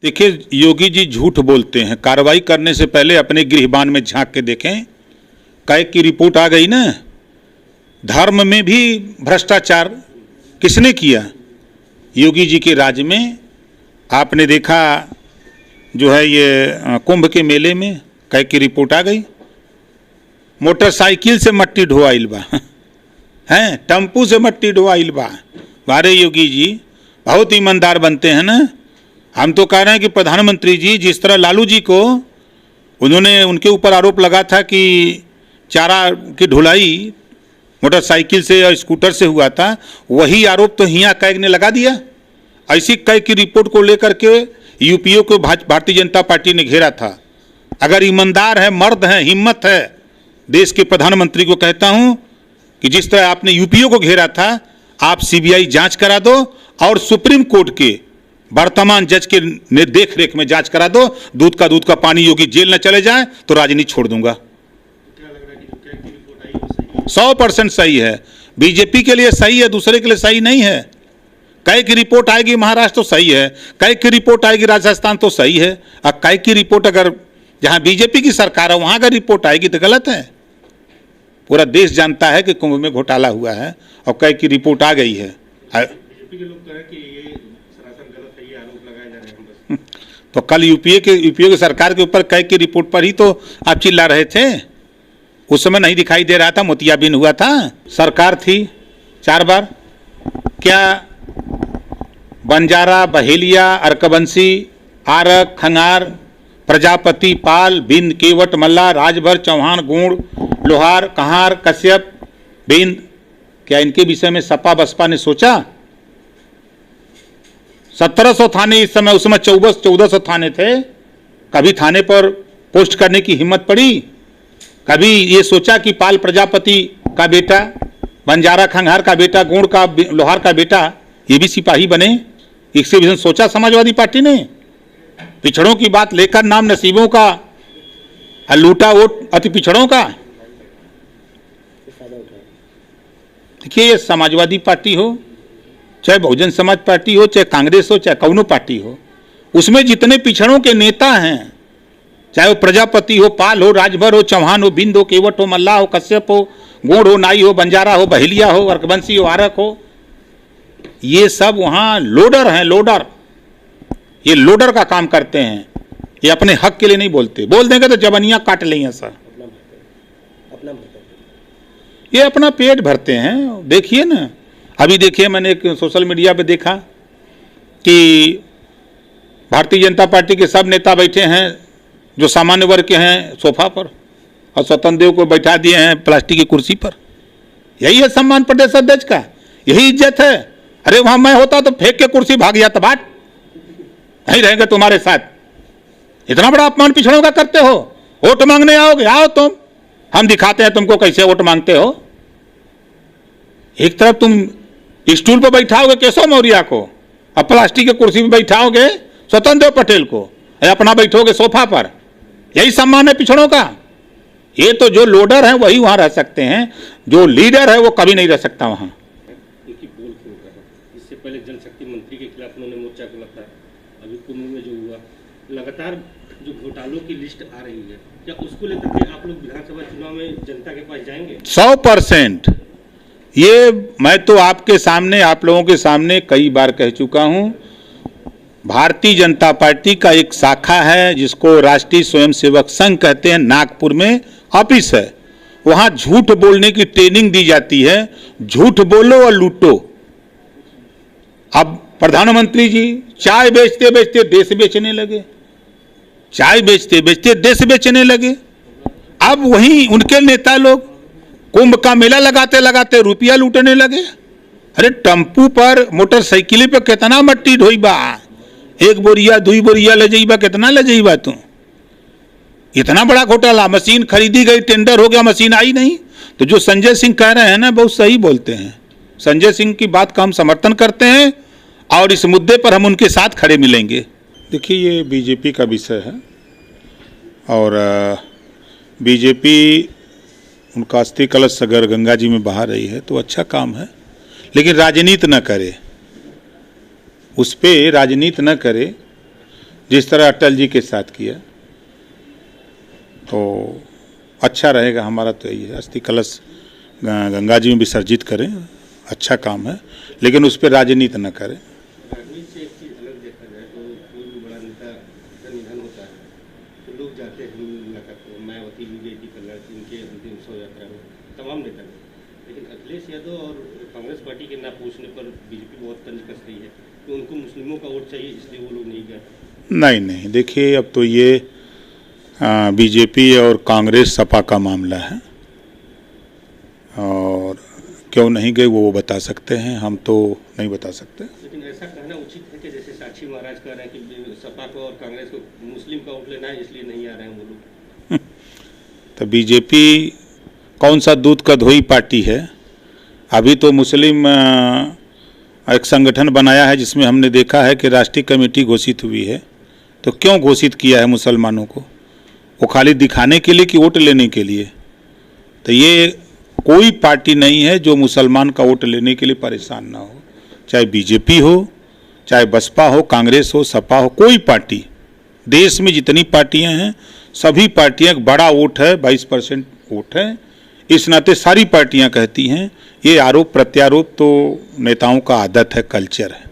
देखिए, योगी जी झूठ बोलते हैं। कार्रवाई करने से पहले अपने गृहबान में झांक के देखें। कैग की रिपोर्ट आ गई ना। धर्म में भी भ्रष्टाचार किसने किया? योगी जी के राज में। आपने देखा जो है ये कुंभ के मेले में कैग की रिपोर्ट आ गई। मोटरसाइकिल से मट्टी ढोआइल बा हैं, टेम्पू से मट्टी ढोआइल बा। बारे योगी जी बहुत ईमानदार बनते हैं ना। हम तो कह रहे हैं कि प्रधानमंत्री जी जिस तरह लालू जी को उनके ऊपर आरोप लगा था कि चारा की ढुलाई मोटरसाइकिल से और स्कूटर से हुआ था, वही आरोप तो हिया कैग ने लगा दिया। ऐसी कैग की रिपोर्ट को लेकर के यूपीओ को भारतीय जनता पार्टी ने घेरा था। अगर ईमानदार है, मर्द है, हिम्मत है, देश के प्रधानमंत्री को कहता हूं कि जिस तरह आपने यूपीओ को घेरा था, आप सीबीआई जांच करा दो और सुप्रीम कोर्ट के वर्तमान जज के देख रेख में जांच करा दो। दूध का पानी योगी जेल न चले जाए तो राजनीति छोड़ दूंगा। 100% सही है। बीजेपी के लिए सही है, दूसरे के लिए सही नहीं है। कैग की रिपोर्ट आएगी महाराष्ट्र तो सही है, कैग की रिपोर्ट आएगी राजस्थान तो सही है। अब कैग की रिपोर्ट अगर जहां बीजेपी की सरकार है वहां अगर रिपोर्ट आएगी तो गलत है। पूरा देश जानता है कि कुंभ में घोटाला हुआ है और कैग की रिपोर्ट आ गई है। बीजेपी के लोग कह रहे हैं कि ये सरासर गलत है, ये आरोप लगाए जा रहे हैं बस। तो कल यूपीए की सरकार के ऊपर कैग की रिपोर्ट पर ही तो आप चिल्ला रहे थे। उस समय नहीं दिखाई दे रहा था, मोतियाबिंद हुआ था, सरकार थी 4 बार। क्या बंजारा, बहेलिया, अर्कबंसी, आरक, खंगार, प्रजापति, पाल, बिंद, केवट, मल्ला, राजभर, चौहान, गुण, लोहार, कहार, कश्यप, बिंद, क्या इनके विषय में सपा बसपा ने सोचा? 1700 थाने इस समय, उस समय 1400 थाने थे। कभी थाने पर पोस्ट करने की हिम्मत पड़ी? कभी ये सोचा कि पाल प्रजापति का बेटा, बंजारा खंगार का बेटा, गुण का, लोहार का बेटा ये भी सिपाही बने? इसके विषय सोचा समाजवादी पार्टी ने? पिछड़ों की बात लेकर नाम नसीबों का, लूटा वोट अति पिछड़ों का। देखिए, ये समाजवादी पार्टी हो, चाहे बहुजन समाज पार्टी हो, चाहे कांग्रेस हो, चाहे कौनो पार्टी हो, उसमें जितने पिछड़ों के नेता हैं, चाहे वो प्रजापति हो, पाल हो, राजभर हो, चौहान हो, बिंद हो, केवट हो, मल्ला हो, कश्यप हो, गोड़ हो, नाई हो, बंजारा हो, बहेलिया हो, अर्कबंसी हो, आरक हो, ये सब वहां लोडर हैं। लोडर, ये लोडर का काम करते हैं। ये अपने हक के लिए नहीं बोलते। बोल देंगे तो जबनियां काट लेंगे सर। ये अपना पेट भरते हैं। देखिए ना, अभी देखिए, मैंने एक सोशल मीडिया पे देखा कि भारतीय जनता पार्टी के सब नेता बैठे हैं जो सामान्य वर्ग के हैं सोफा पर, और स्वतंत्र देव को बैठा दिए हैं प्लास्टिक की कुर्सी पर। यही है सम्मान प्रदेश अध्यक्ष का, यही इज्जत है। अरे वहां मैं होता तो फेंक के कुर्सी भाग जाता, बाट नहीं रहेंगे तुम्हारे साथ। इतना बड़ा अपमान पिछड़ों का करते हो। वोट मांगने आओगे, आओ तुम, हम दिखाते हैं तुमको कैसे वोट मांगते हो। एक तरफ तुम स्टूल पर बैठाओगे केशव मौर्य को, और प्लास्टिक की कुर्सी पर बैठाओगे स्वतंत्र देव पटेल को, अपना बैठोगे सोफा पर। यही सम्मान है पिछड़ों का। ये तो जो लोडर है वही वहां रह सकते हैं, जो लीडर है वो कभी नहीं रह सकता वहां। इससे पहले जल शक्ति मंत्री के खिलाफ उन्होंने मोर्चा खोला था। अभी कुंभ में जो हुआ, लगातार जो घोटालों की लिस्ट आ रही है, क्या उसको लेकर के आप लोग विधानसभा चुनाव में जनता के पास जाएंगे? 100%। ये मैं तो आपके सामने, आप लोगों के सामने कई बार कह चुका हूं। भारतीय जनता पार्टी का एक शाखा है जिसको राष्ट्रीय स्वयंसेवक संघ कहते हैं, नागपुर में ऑफिस है। वहां झूठ बोलने की ट्रेनिंग दी जाती है। झूठ बोलो और लूटो। अब प्रधानमंत्री जी चाय बेचते बेचते देश बेचने लगे, चाय बेचते बेचते देश बेचने लगे। अब वहीं उनके नेता लोग कुंभ का मेला लगाते लगाते रुपया लूटने लगे। अरे टेम्पू पर, मोटरसाइकिल पे कितना मट्टी ढोईबा, 1 बोरिया 2 बोरिया ले जाइबा, कितना ले जाइबा तू? इतना बड़ा घोटाला। मशीन खरीदी गई, टेंडर हो गया, मशीन आई नहीं। तो जो संजय सिंह कह रहे हैं ना, बहुत सही बोलते हैं। संजय सिंह की बात का हम समर्थन करते हैं और इस मुद्दे पर हम उनके साथ खड़े मिलेंगे। देखिए, ये बीजेपी का विषय है और बीजेपी उनका अस्थि कलश अगर गंगा जी में बहा रही है तो अच्छा काम है, लेकिन राजनीति न करे, उस पर राजनीति न करे। जिस तरह अटल जी के साथ किया, तो अच्छा रहेगा। हमारा तो यही है, अस्थि कलश गंगा जी में विसर्जित करें, अच्छा काम है, लेकिन उस पर राजनीति न करें। राजनीति से एक चीज़ अलग देखा जाए तो कोई भी बड़ा नेता का निधन होता है तो लोग जाते हैं मुलाकात को। मायावती भी गई थी कल इनके अंतिम शव यात्रा में, तमाम नेता गए, लेकिन अखिलेश यादव और कांग्रेस पार्टी के ना पूछने पर बीजेपी बहुत तंज कस रही है कि उनको मुस्लिमों का वोट चाहिए, इसलिए वो लोग नहीं गए। नहीं, देखिए अब तो ये बीजेपी और कांग्रेस सपा का मामला है, और क्यों नहीं गए वो बता सकते हैं, हम तो नहीं बता सकते। लेकिन ऐसा कहना उचित है कि जैसे साक्षी महाराज कह रहे हैं कि सपा को और कांग्रेस को मुस्लिम का वोट लेना है, इसलिए नहीं आ रहे हैं वो लोग। तो बीजेपी कौन सा दूध का धोई पार्टी है? अभी तो मुस्लिम एक संगठन बनाया है जिसमें हमने देखा है कि राष्ट्रीय कमेटी घोषित हुई है। तो क्यों घोषित किया है मुसलमानों को? वो खाली दिखाने के लिए कि वोट लेने के लिए? तो ये कोई पार्टी नहीं है जो मुसलमान का वोट लेने के लिए परेशान ना हो, चाहे बीजेपी हो, चाहे बसपा हो, कांग्रेस हो, सपा हो, कोई पार्टी। देश में जितनी पार्टियां हैं सभी पार्टियां, बड़ा वोट है, 22% वोट है, इस नाते सारी पार्टियां कहती हैं। ये आरोप प्रत्यारोप तो नेताओं का आदत है, कल्चर है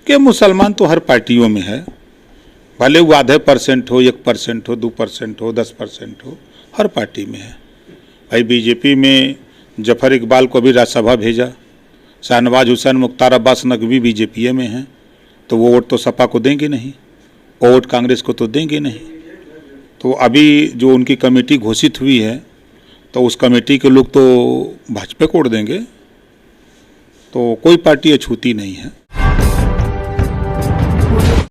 कि मुसलमान तो हर पार्टियों में है, भले वो आधे % हो, 1% हो, 2% हो, 10% हो, हर पार्टी में है। भाई बीजेपी में जफर इकबाल को भी राज्यसभा भेजा, शाहनवाज हुसैन, मुख्तार अब्बास नकवी बीजेपी में हैं, तो वो वोट तो सपा को देंगे नहीं, वो वोट कांग्रेस को तो देंगे नहीं। तो अभी जो उनकी कमेटी घोषित हुई है तो उस कमेटी के लोग तो भाजपा को वोट देंगे, तो कोई पार्टी अछूती नहीं है।